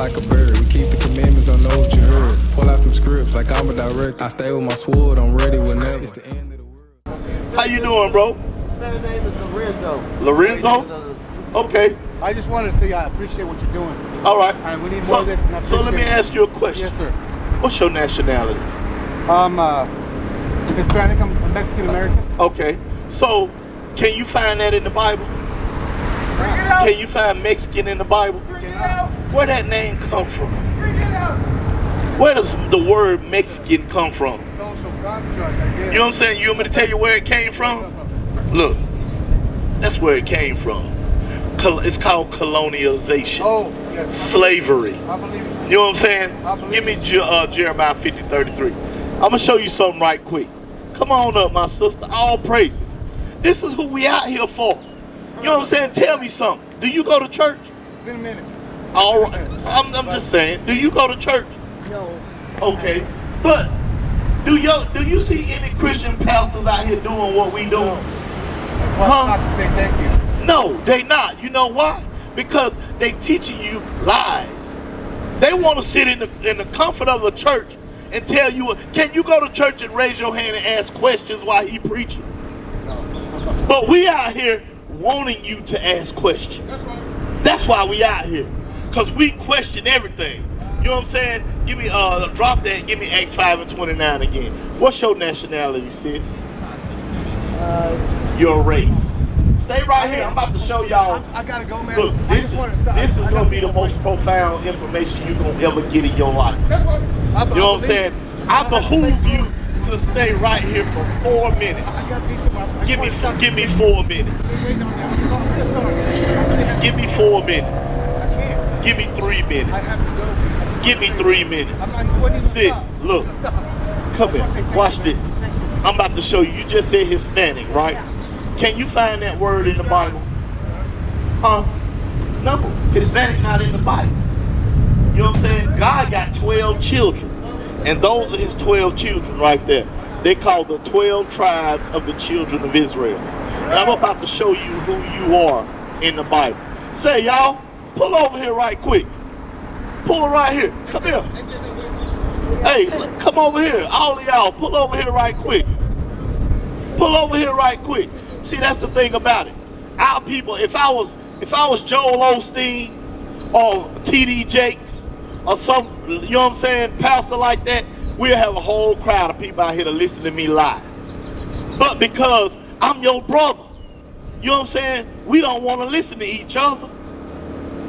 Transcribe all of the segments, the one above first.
like a bird. We keep the commandments, don't know what you heard. Pull out some scripts like I'm a director. I stay with my sword, I'm ready whenever. It's the end of the world. How you doing, bro? My name is Lorenzo. Lorenzo? Okay. I just wanted to say I appreciate what you're doing. All right. And we need more of this. And I so let me appreciate it. ask you a question. Yes, sir. What's your nationality? I'm Hispanic. I'm Mexican American. Okay. So can you find that in the Bible? Can you find Mexican in the Bible? Where that name come from? Where does the word Mexican come from? Social construct, I guess. You know what I'm saying? You want me to tell you where it came from? Look, that's where it came from. It's called colonialization. Oh, yes. Slavery. I believe it. You know what I'm saying? I believe Give me Jeremiah 50:33. I'm going to show you something right quick. Come on up, my sister. All praises. This is who we out here for. You know what I'm saying? Tell me something. Do you go to church? It's been a minute. All right. I'm just saying. Do you go to church? No. Okay. But do you see any Christian pastors out here doing what we doing? That's why I'm about to say thank you. No, they not. You know why? Because they teaching you lies. They want to sit in the comfort of the church and tell you, can you go to church and raise your hand and ask questions while he preaching? No. But we out here wanting you to ask questions. That's why we out here. Because we question everything. You know what I'm saying? Give me, drop that, give me Acts 5:29 again. What's your nationality, sis? Your race. Stay right here. I'm about to show y'all. I gotta go, man. Look, this is going to be the most profound information you're going to ever get in your life. You know what I'm saying? I behoove you to stay right here for 4 minutes. Give me 4 minutes. Give me 4 minutes. Give me 3 minutes. Give me 3 minutes. Sis, look. Come here. Watch this. I'm about to show you. You just said Hispanic, right? Can you find that word in the Bible? Huh? No. Hispanic not in the Bible. You know what I'm saying? God got 12 children. And those are his 12 children right there. They call the 12 tribes of the children of Israel. And I'm about to show you who you are in the Bible. Say, y'all, pull over here right quick. Pull right here. Come here. Hey, look, come over here. All of y'all, pull over here right quick. Pull over here right quick. See, that's the thing about it. Our people, if I was Joel Osteen or T.D. Jakes or some, you know what I'm saying, pastor like that, we'll have a whole crowd of people out here to listen to me lie. But because I'm your brother, you know what I'm saying, we don't want to listen to each other.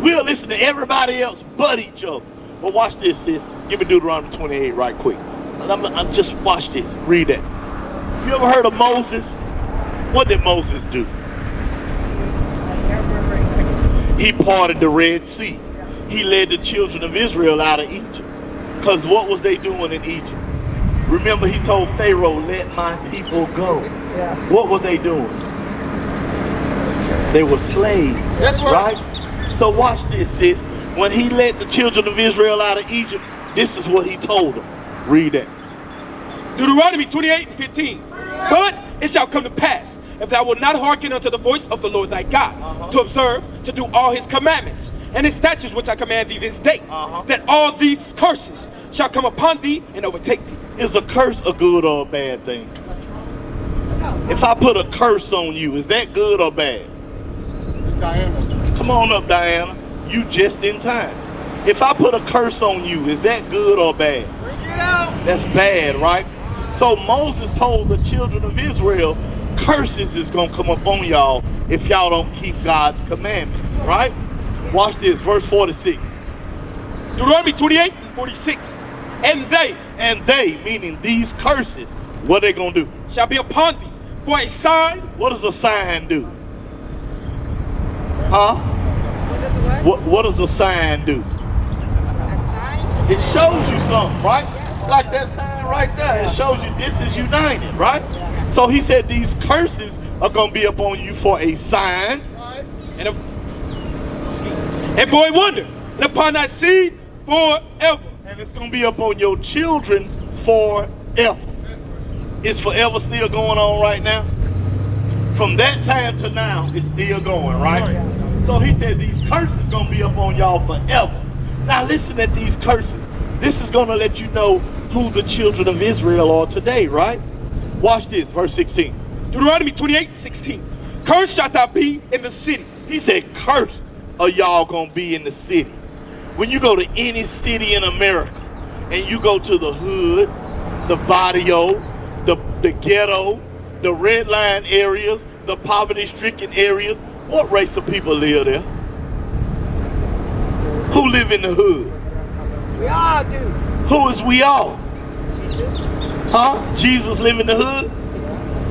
We'll listen to everybody else but each other. But watch this, sis. Give me Deuteronomy 28 right quick. I'm just watch this. Read that. You ever heard of Moses? What did Moses do? He parted the Red Sea. He led the children of Israel out of Egypt. Because what was they doing in Egypt? Remember, he told Pharaoh, let my people go. Yeah. What were they doing? They were slaves, right? So watch this, sis. When he led the children of Israel out of Egypt, this is what he told them. Read that. Deuteronomy 28:15. But it shall come to pass, if thou wilt not hearken unto the voice of the Lord thy God, to observe, to do all his commandments, and his statutes which I command thee this day, that all these curses shall come upon thee and overtake thee. Is a curse a good or a bad thing? If I put a curse on you, is that good or bad? Diana. Come on up, Diana. You just in time. If I put a curse on you, is that good or bad? Bring it out. That's bad, right? So Moses told the children of Israel, curses is going to come upon y'all if y'all don't keep God's commandments, right? Watch this, verse 46. Deuteronomy 28:46. And they, meaning these curses, what they going to do? shall be upon thee for a sign. What does a sign do? Huh? What does a sign do? It shows you something, right? Like that sign right there. It shows you this is united, right? So he said these curses are going to be upon you for a sign. And for a wonder. And upon thy seed forever. And it's going to be upon your children forever. Is forever still going on right now? From that time to now, it's still going, right? So he said these curses going to be upon y'all forever. Now listen at these curses. This is going to let you know who the children of Israel are today, right? Watch this, verse 16. Deuteronomy 28:16. Cursed shalt thou be in the city. He said, cursed are y'all going to be in the city. When you go to any city in America and you go to the hood, the barrio, the ghetto, the red line areas, the poverty-stricken areas, what race of people live there? Who live in the hood? We all do. Who is we all? Jesus. Huh? Jesus live in the hood?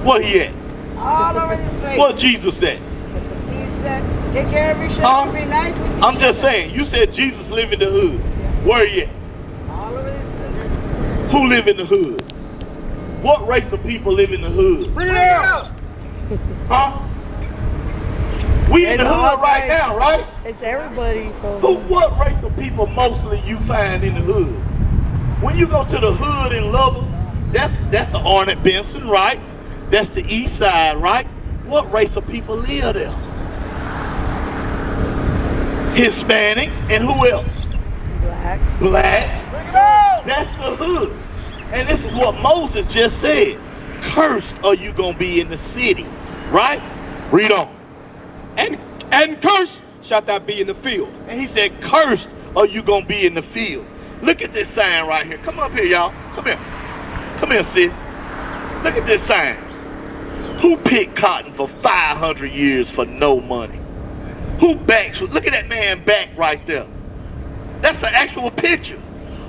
Where he at? All over this place. What Jesus said? He said, take care of each Huh? other, be nice with each I'm just other. saying, you said Jesus live in the hood. Where he at? All over this place. Who live in the hood? What race of people live in the hood? Bring it out. Huh? We in the It's hood all right right. now, right? It's everybody. What race of people mostly you find in the hood? When you go to the hood in Lubbock, that's the Arnett Benson, right? That's the east side, right? What race of people live there? Hispanics, and who else? Blacks. Blacks. That's the hood. And this is what Moses just said. Cursed are you gonna be in the city, right? Read on. And cursed shalt thou be in the field. And he said, cursed are you gonna be in the field. Look at this sign right here. Come up here, y'all. Come here. Come here, sis. Look at this sign. Who picked cotton for 500 years for no money? Who backs? Look at that man back right there. That's the actual picture.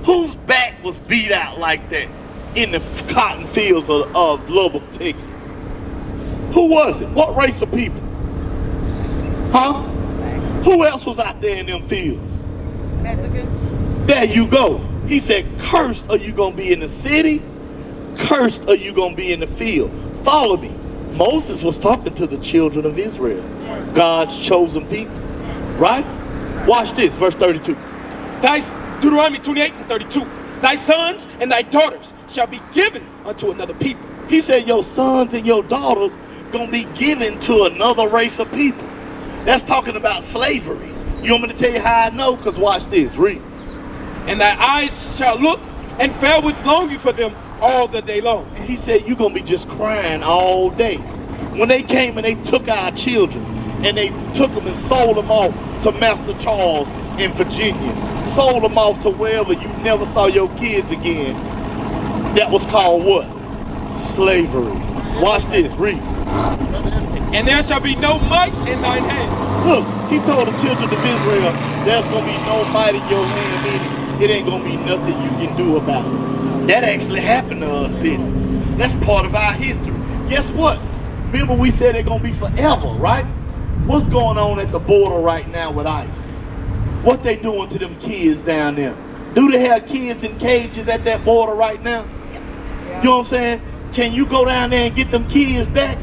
Whose back was beat out like that in the cotton fields of Lubbock, Texas? Who was it? What race of people? Huh? Who else was out there in them fields? Mexicans. There you go. He said, cursed are you going to be in the city? Cursed are you going to be in the field? Follow me. Moses was talking to the children of Israel, God's chosen people, right? Watch this, verse 32. Deuteronomy 28:32. Thy sons and thy daughters shall be given unto another people. He said your sons and your daughters going to be given to another race of people. That's talking about slavery. You want me to tell you how I know? Because watch this, read. And thy eyes shall look and fail with longing for them all the day long. And he said you're going to be just crying all day. When they came and they took our children and they took them and sold them off to Master Charles in Virginia, sold them off to wherever you never saw your kids again, that was called what? Slavery. Watch this, read. And there shall be no might in thine hand. Look, he told the children of Israel, there's going to be no might in your hand, meaning it ain't going to be nothing you can do about it. That actually happened to us, didn't it? That's part of our history. Guess what? Remember we said they're going to be forever, right? What's going on at the border right now with ICE? What they doing to them kids down there? Do they have kids in cages at that border right now? You know what I'm saying? Can you go down there and get them kids back?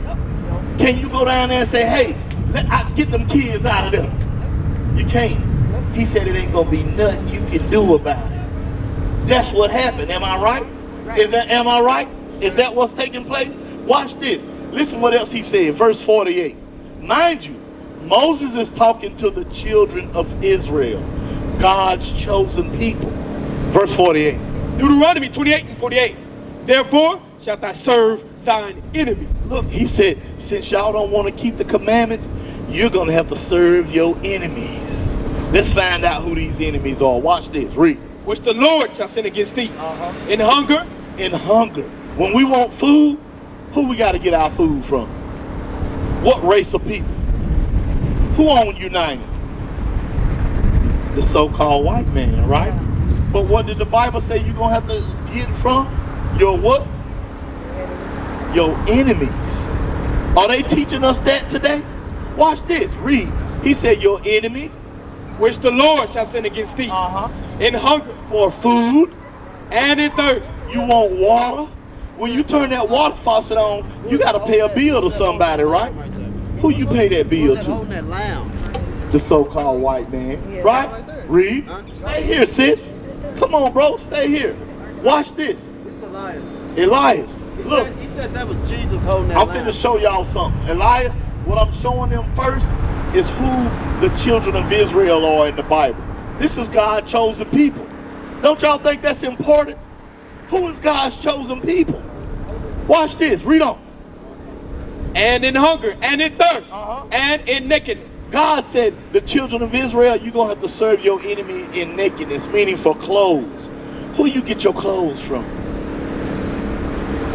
Can you go down there and say, hey, get them kids out of there? You can't. He said it ain't gonna be nothing you can do about it. That's what happened. Am I right? Am I right? Is that what's taking place? Watch this. Listen what else he said. Verse 48. Mind you, Moses is talking to the children of Israel, God's chosen people. Verse 48. Deuteronomy 28:48. Therefore shalt thou serve thine enemies. Look, he said, since y'all don't want to keep the commandments, you're going to have to serve your enemies. Let's find out who these enemies are. Watch this. Read. Which the Lord shall send against thee. In hunger. In hunger. When we want food, who we got to get our food from? What race of people? Who own United? The so-called white man, right? But what did the Bible say you're going to have to get it from? Your what? Your enemies. Are they teaching us that today? Watch this. Read. He said your enemies. Which the Lord shall send against thee. In hunger. For food. And in thirst. You want water? When you turn that water faucet on, you got to pay a bill to somebody, right? Who you pay that bill to? The so-called white man, right? Read. Stay here, sis. Come on, bro. Stay here. Watch this. Elias. Look. He said that was Jesus holding that I'm lamb. finna show y'all something. Elias, what I'm showing them first is who the children of Israel are in the Bible. This is God's chosen people. Don't y'all think that's important? Who is God's chosen people? Watch this. Read on. And in hunger, and in thirst, and in nakedness. God said, the children of Israel, you're going to have to serve your enemy in nakedness, meaning for clothes. Who you get your clothes from?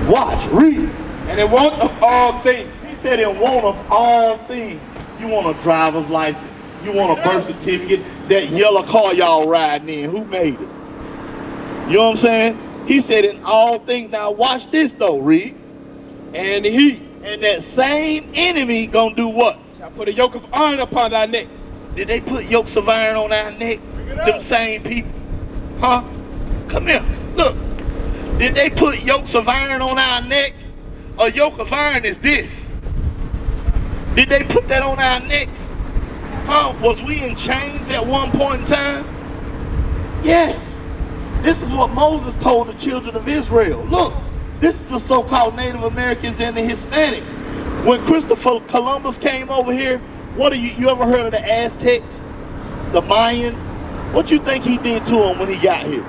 Watch, read. And in want of all things. He said, in want of all things. You want a driver's license. You want a birth certificate. That yellow car y'all riding in, who made it? You know what I'm saying? He said, in all things. Now watch this though, read. And he And that same enemy gonna do what? shall put a yoke of iron upon thy neck. Did they put yokes of iron on our neck? Them same people. Huh? Come here. Look. Did they put yokes of iron on our neck? A yoke of iron is this. Did they put that on our necks? Huh? Was we in chains at one point in time? Yes. This is what Moses told the children of Israel. Look, this is the so-called Native Americans and the Hispanics. When Christopher Columbus came over here, what do you ever heard of the Aztecs? The Mayans? What you think he did to them when he got here?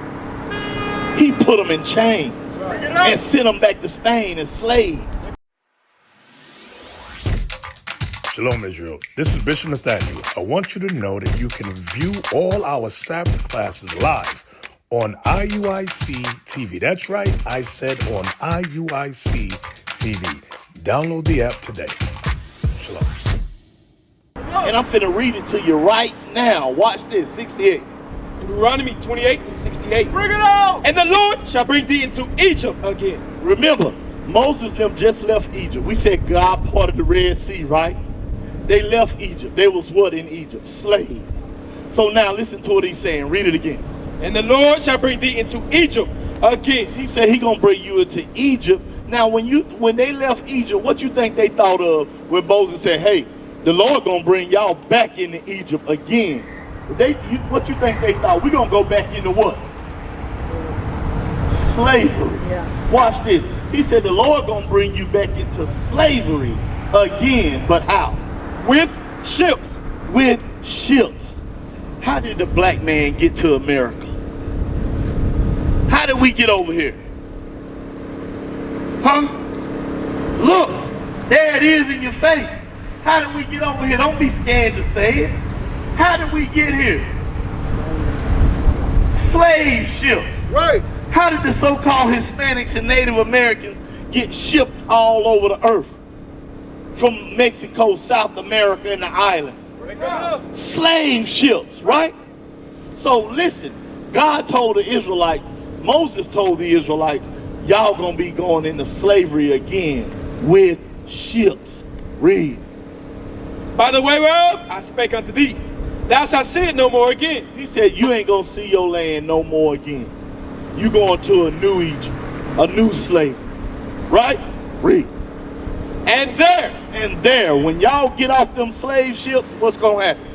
He put them in chains and sent them back to Spain as slaves. Shalom, Israel. This is Bishop Nathaniel. I want you to know that you can view all our Sabbath classes live on IUIC TV. That's right, I said on IUIC TV. Download the app today. Shalom. And I'm finna read it to you right now. Watch this, 68. Deuteronomy 28 and 68. Bring it out! And the Lord shall bring thee into Egypt again. Remember, Moses and them just left Egypt. We said God parted the Red Sea, right? They left Egypt. They was what in Egypt? Slaves. So now listen to what he's saying. Read it again. And the Lord shall bring thee into Egypt again. He said he gonna bring you into Egypt. Now when they left Egypt, what you think they thought of when Moses said, hey, the Lord gonna bring y'all back into Egypt again? What you think they thought? We gonna go back into what? Slavery. Yeah. Watch this. He said the Lord gonna bring you back into slavery again, but how? With ships. With ships. How did the black man get to America? How did we get over here? Huh? Look, there it is in your face. How did we get over here? Don't be scared to say it. How did we get here? Slave ships. Right. How did the so-called Hispanics and Native Americans get shipped all over the earth? From Mexico, South America, and the islands. Bring it out. Slave ships, right? So listen, God told the Israelites, Moses told the Israelites, y'all gonna be going into slavery again with ships. Read. By the way whereof I spake unto thee, thou shalt see it no more again. He said you ain't gonna see your land no more again. You going to a new Egypt, a new slavery, right? Read. And there, When y'all get off them slave ships, what's gonna happen?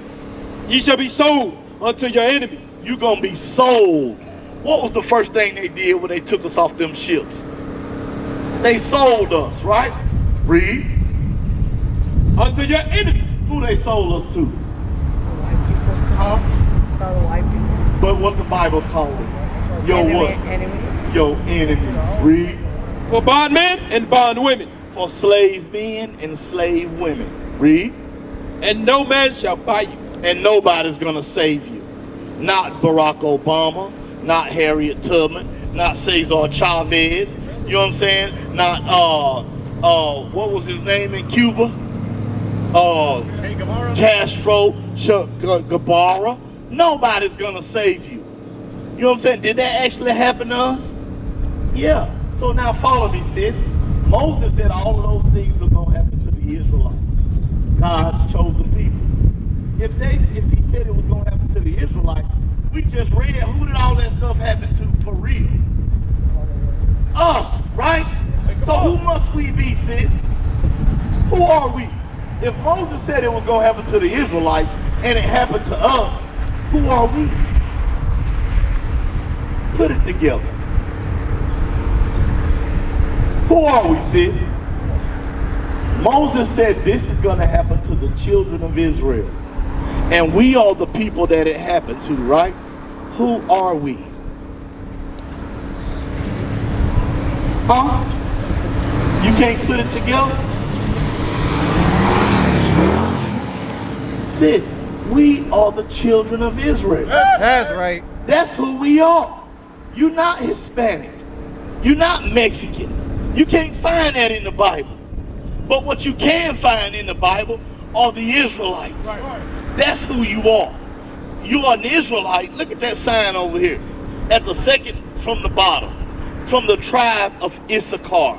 ye shall be sold unto your enemies. You gonna be sold. What was the first thing they did when they took us off them ships? They sold us, right? Read. Unto your enemies. Who they sold us to? White people. Huh? It's all the white people. But what the Bible called it? Your what? Enemy. Your enemies. Read. For bondmen and bondwomen. For slave men and slave women. Read. And no man shall buy you. And nobody's gonna save you. Not Barack Obama, not Harriet Tubman, not Cesar Chavez. You know what I'm saying? Not what was his name in Cuba? Che Guevara. Castro, Guevara. Nobody's gonna save you. You know what I'm saying? Did that actually happen to us? Yeah. So now follow me, sis. Moses said all of those things are gonna happen to the Israelites, God's chosen people. If he said it was gonna happen to the Israelites, we just read who did all that stuff happen to for real? Us, right? So who must we be, sis? Who are we? If Moses said it was gonna happen to the Israelites and it happened to us, who are we? Put it together. Who are we, sis? Moses said this is going to happen to the children of Israel. And we are the people that it happened to, right? Who are we? Huh? You can't put it together? Sis, we are the children of Israel. That's right. That's who we are. You're not Hispanic. You're not Mexican. You can't find that in the Bible. But what you can find in the Bible are the Israelites. That's who you are. You are an Israelite. Look at that sign over here. At the second from the bottom. From the tribe of Issachar.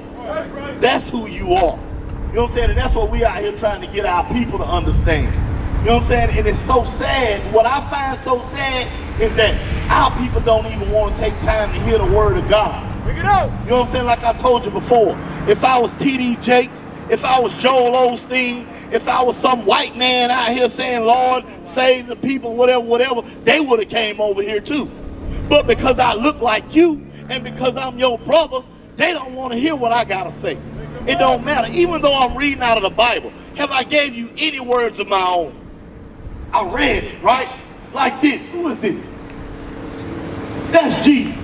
That's who you are. You know what I'm saying? And that's what we out here trying to get our people to understand. You know what I'm saying? And it's so sad. What I find so sad is that our people don't even want to take time to hear the word of God. Bring it out. You know what I'm saying? Like I told you before, if I was T.D. Jakes, if I was Joel Osteen, if I was some white man out here saying, Lord, save the people, whatever, they would have came over here too. But because I look like you and because I'm your brother, they don't want to hear what I got to say. It don't matter. Even though I'm reading out of the Bible, have I gave you any words of my own? I read it, right? Like this. Who is this? That's Jesus.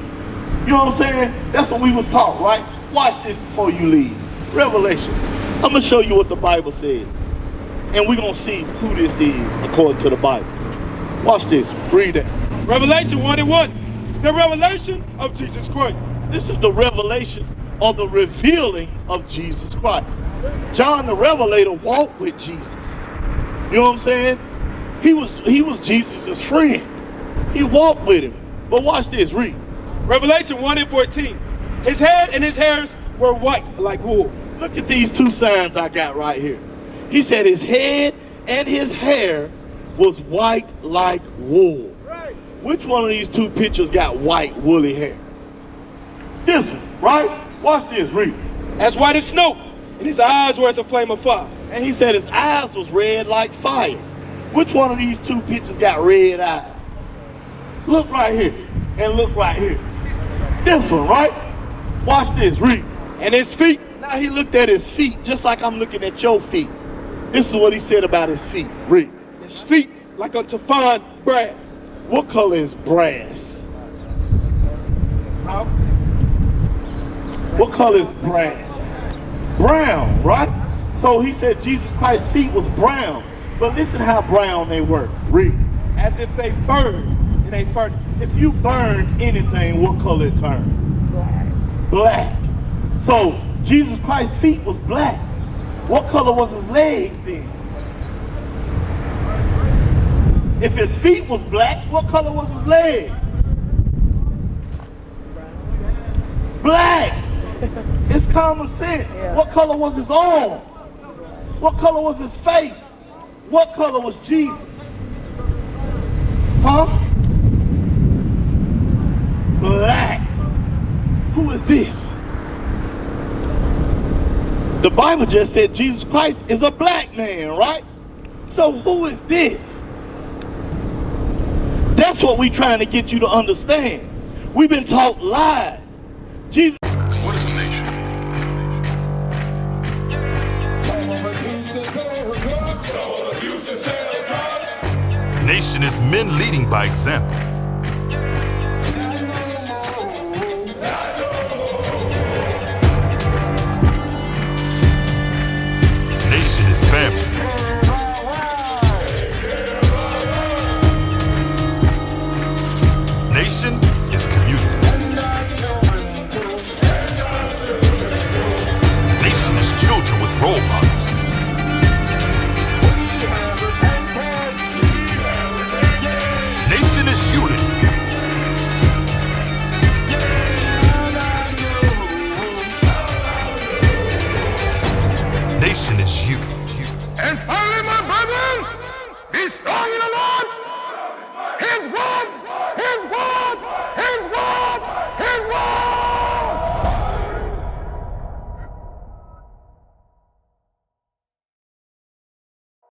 You know what I'm saying? That's what we was taught, right? Watch this before you leave. Revelations. I'm going to show you what the Bible says. And we're going to see who this is according to the Bible. Watch this. Read it. Revelation 1:1. The revelation of Jesus Christ. This is the revelation or the revealing of Jesus Christ. John the Revelator walked with Jesus. You know what I'm saying? He was Jesus' friend. He walked with him. But watch this, read. Revelation 1:14. His head and his hairs were white like wool. Look at these two signs I got right here. He said his head and his hair was white like wool. Right. Which one of these two pictures got white woolly hair? This one, right? Watch this, read. As white as snow, and his eyes were as a flame of fire. And he said his eyes was red like fire. Which one of these two pictures got red eyes? Look right here and look right here. This one, right? Watch this, read. And his feet. Now he looked at his feet just like I'm looking at your feet. This is what he said about his feet. Read. His feet like unto fine brass. What color is brass? Huh? What color is brass? Brown, right? So he said Jesus Christ's feet was brown. But listen how brown they were. Read. As if they burned in a furnace. If you burn anything, what color it turn? Black. Black. So Jesus Christ's feet was black. What color was his legs then? If his feet was black, what color was his legs? Black. It's common sense. Yeah. What color was his arms? What color was his face? What color was Jesus? Huh? Black. Who is this? The Bible just said Jesus Christ is a black man, right? So who is this? That's what we're trying to get you to understand. We've been taught lies. Jesus. What is a nation? Nation is men leading by example. Nation is family. Nation is community. Nation is children with role models. Nation is unity. Nation is you. And finally, my brethren, be strong.